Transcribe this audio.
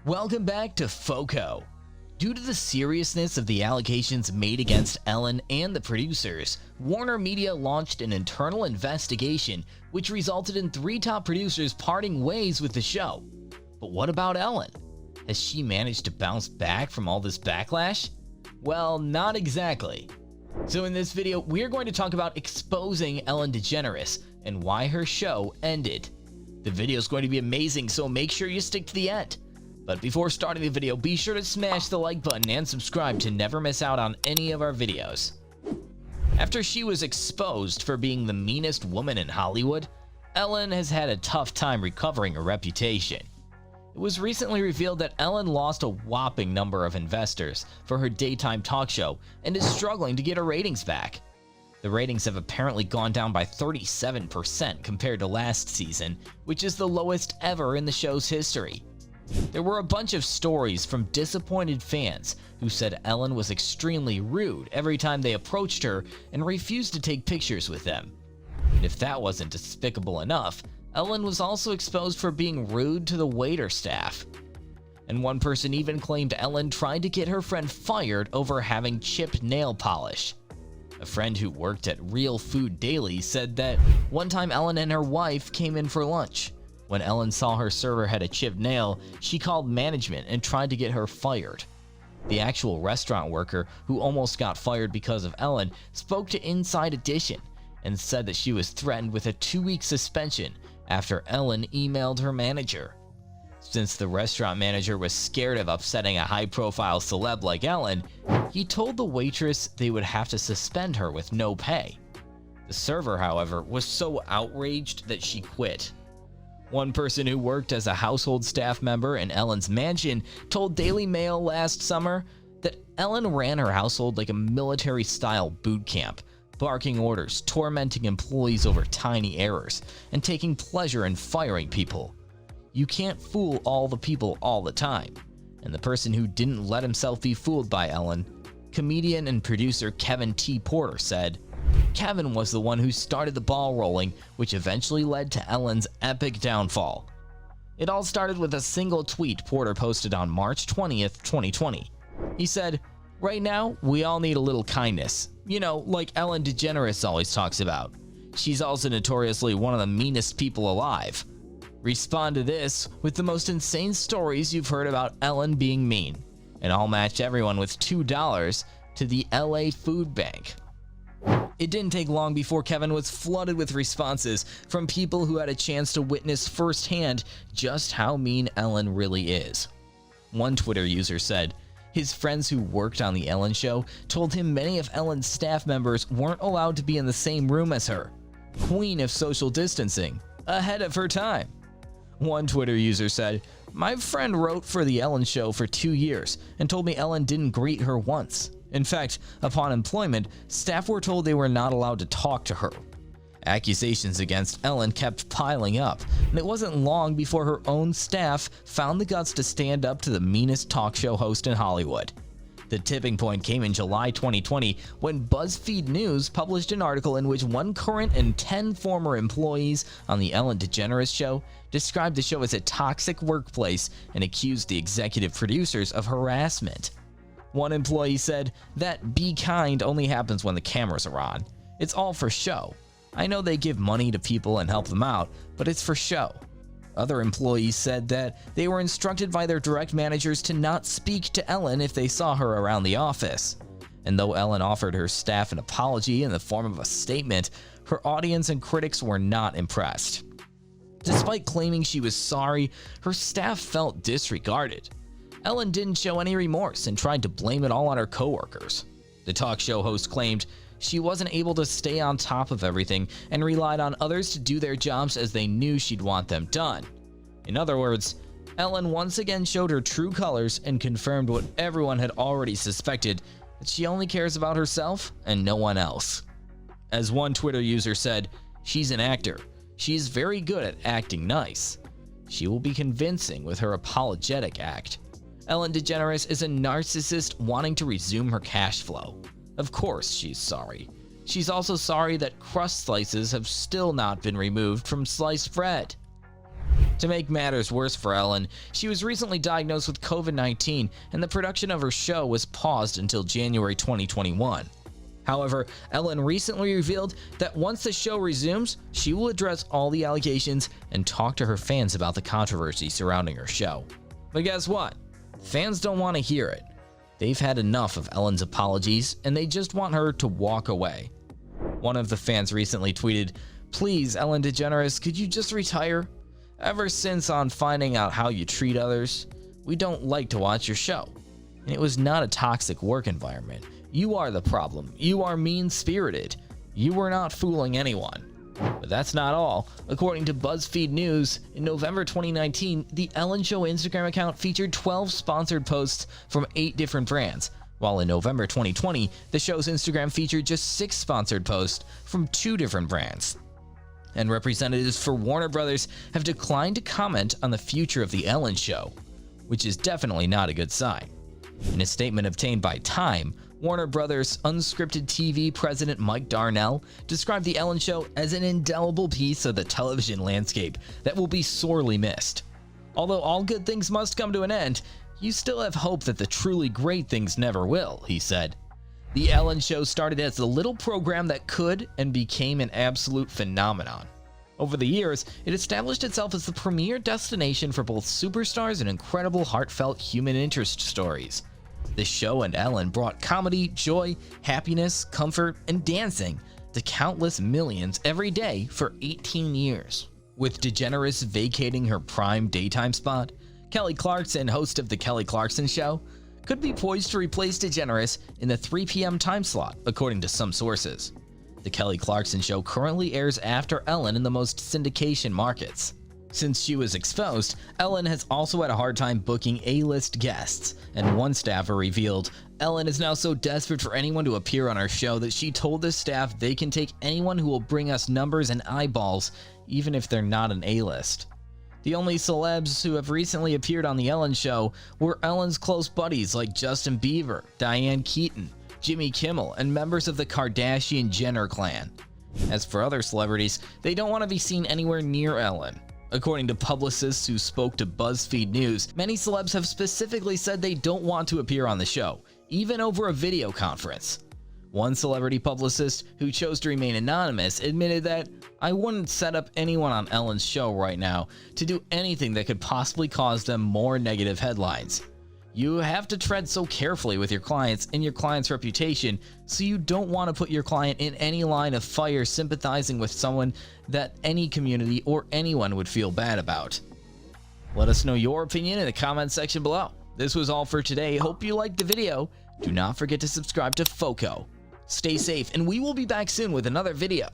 Welcome back to Foeko. Due to the seriousness of the allegations made against Ellen and the producers, Warner Media launched an internal investigation which resulted in 3 top producers parting ways with the show. But what about Ellen? Has she managed to bounce back from all this backlash? Well, not exactly. So in this video, we're going to talk about exposing Ellen DeGeneres and why her show ended. The video is going to be amazing, so make sure you stick to the end. But before starting the video, be sure to smash the like button and subscribe to never miss out on any of our videos. After she was exposed for being the meanest woman in Hollywood, Ellen has had a tough time recovering her reputation. It was recently revealed that Ellen lost a whopping number of investors for her daytime talk show and is struggling to get her ratings back. The ratings have apparently gone down by 37% compared to last season, which is the lowest ever in the show's history. There were a bunch of stories from disappointed fans who said Ellen was extremely rude every time they approached her and refused to take pictures with them. And if that wasn't despicable enough, Ellen was also exposed for being rude to the waiter staff. And one person even claimed Ellen tried to get her friend fired over having chipped nail polish. A friend who worked at Real Food Daily said that one time Ellen and her wife came in for lunch. When Ellen saw her server had a chipped nail, she called management and tried to get her fired. The actual restaurant worker, who almost got fired because of Ellen, spoke to Inside Edition and said that she was threatened with a 2-week suspension after Ellen emailed her manager. Since the restaurant manager was scared of upsetting a high-profile celeb like Ellen, he told the waitress they would have to suspend her with no pay. The server, however, was so outraged that she quit. One person who worked as a household staff member in Ellen's mansion told Daily Mail last summer that Ellen ran her household like a military-style boot camp, barking orders, tormenting employees over tiny errors, and taking pleasure in firing people. You can't fool all the people all the time. And the person who didn't let himself be fooled by Ellen, comedian and producer Kevin T. Porter, said, Kevin was the one who started the ball rolling, which eventually led to Ellen's epic downfall. It all started with a single tweet Porter posted on March 20th, 2020. He said, "Right now, we all need a little kindness. You know, like Ellen DeGeneres always talks about. She's also notoriously one of the meanest people alive. Respond to this with the most insane stories you've heard about Ellen being mean, and I'll match everyone with $2 to the LA Food Bank." It didn't take long before Kevin was flooded with responses from people who had a chance to witness firsthand just how mean Ellen really is. One Twitter user said, his friends who worked on the Ellen show told him many of Ellen's staff members weren't allowed to be in the same room as her. Queen of social distancing, ahead of her time. One Twitter user said, "My friend wrote for the Ellen show for 2 years and told me Ellen didn't greet her once. In fact, upon employment, staff were told they were not allowed to talk to her." Accusations against Ellen kept piling up, and it wasn't long before her own staff found the guts to stand up to the meanest talk show host in Hollywood. The tipping point came in July 2020 when BuzzFeed News published an article in which one current and 10 former employees on the Ellen DeGeneres show described the show as a toxic workplace and accused the executive producers of harassment. One employee said that "be kind" only happens when the cameras are on. It's all for show. I know they give money to people and help them out, but it's for show. Other employees said that they were instructed by their direct managers to not speak to Ellen if they saw her around the office. And though Ellen offered her staff an apology in the form of a statement, her audience and critics were not impressed. Despite claiming she was sorry, her staff felt disregarded. Ellen didn't show any remorse and tried to blame it all on her coworkers. The talk show host claimed she wasn't able to stay on top of everything and relied on others to do their jobs as they knew she'd want them done. In other words, Ellen once again showed her true colors and confirmed what everyone had already suspected, that she only cares about herself and no one else. As one Twitter user said, "She's an actor. She's very good at acting nice. She will be convincing with her apologetic act. Ellen DeGeneres is a narcissist wanting to resume her cash flow. Of course she's sorry. She's also sorry that crust slices have still not been removed from sliced bread." To make matters worse for Ellen, she was recently diagnosed with COVID-19 and the production of her show was paused until January 2021. However, Ellen recently revealed that once the show resumes, she will address all the allegations and talk to her fans about the controversy surrounding her show. But guess what? Fans don't want to hear it. They've had enough of Ellen's apologies and they just want her to walk away. One of the fans recently tweeted, "Please, Ellen DeGeneres, could you just retire? Ever since on finding out how you treat others, we don't like to watch your show. And it was not a toxic work environment. You are the problem. You are mean-spirited. You were not fooling anyone." But that's not all. According to BuzzFeed News, in November 2019, the Ellen Show Instagram account featured 12 sponsored posts from 8 different brands, while in November 2020, the show's Instagram featured just 6 sponsored posts from 2 different brands. And representatives for Warner Brothers have declined to comment on the future of The Ellen Show, which is definitely not a good sign. In a statement obtained by Time, Warner Brothers unscripted TV president Mike Darnell described The Ellen Show as an indelible piece of the television landscape that will be sorely missed. Although all good things must come to an end, you still have hope that the truly great things never will, he said. The Ellen Show started as a little program that could and became an absolute phenomenon. Over the years, it established itself as the premier destination for both superstars and incredible heartfelt human interest stories. The show and Ellen brought comedy, joy, happiness, comfort, and dancing to countless millions every day for 18 years. With DeGeneres vacating her prime daytime spot, Kelly Clarkson, host of The Kelly Clarkson Show, could be poised to replace DeGeneres in the 3 p.m. time slot, according to some sources. The Kelly Clarkson Show currently airs after Ellen in the most syndication markets. Since she was exposed, Ellen has also had a hard time booking A-list guests, and one staffer revealed, "Ellen is now so desperate for anyone to appear on our show that she told the staff they can take anyone who will bring us numbers and eyeballs, even if they're not an A-list." The only celebs who have recently appeared on The Ellen Show were Ellen's close buddies like Justin Bieber, Diane Keaton, Jimmy Kimmel, and members of the Kardashian-Jenner clan. As for other celebrities, they don't want to be seen anywhere near Ellen. According to publicists who spoke to BuzzFeed News, many celebs have specifically said they don't want to appear on the show, even over a video conference. One celebrity publicist, who chose to remain anonymous, admitted that, "I wouldn't set up anyone on Ellen's show right now to do anything that could possibly cause them more negative headlines. You have to tread so carefully with your clients and your client's reputation, so you don't want to put your client in any line of fire sympathizing with someone that any community or anyone would feel bad about." Let us know your opinion in the comment section below. This was all for today. Hope you liked the video. Do not forget to subscribe to Foeko. Stay safe, and we will be back soon with another video.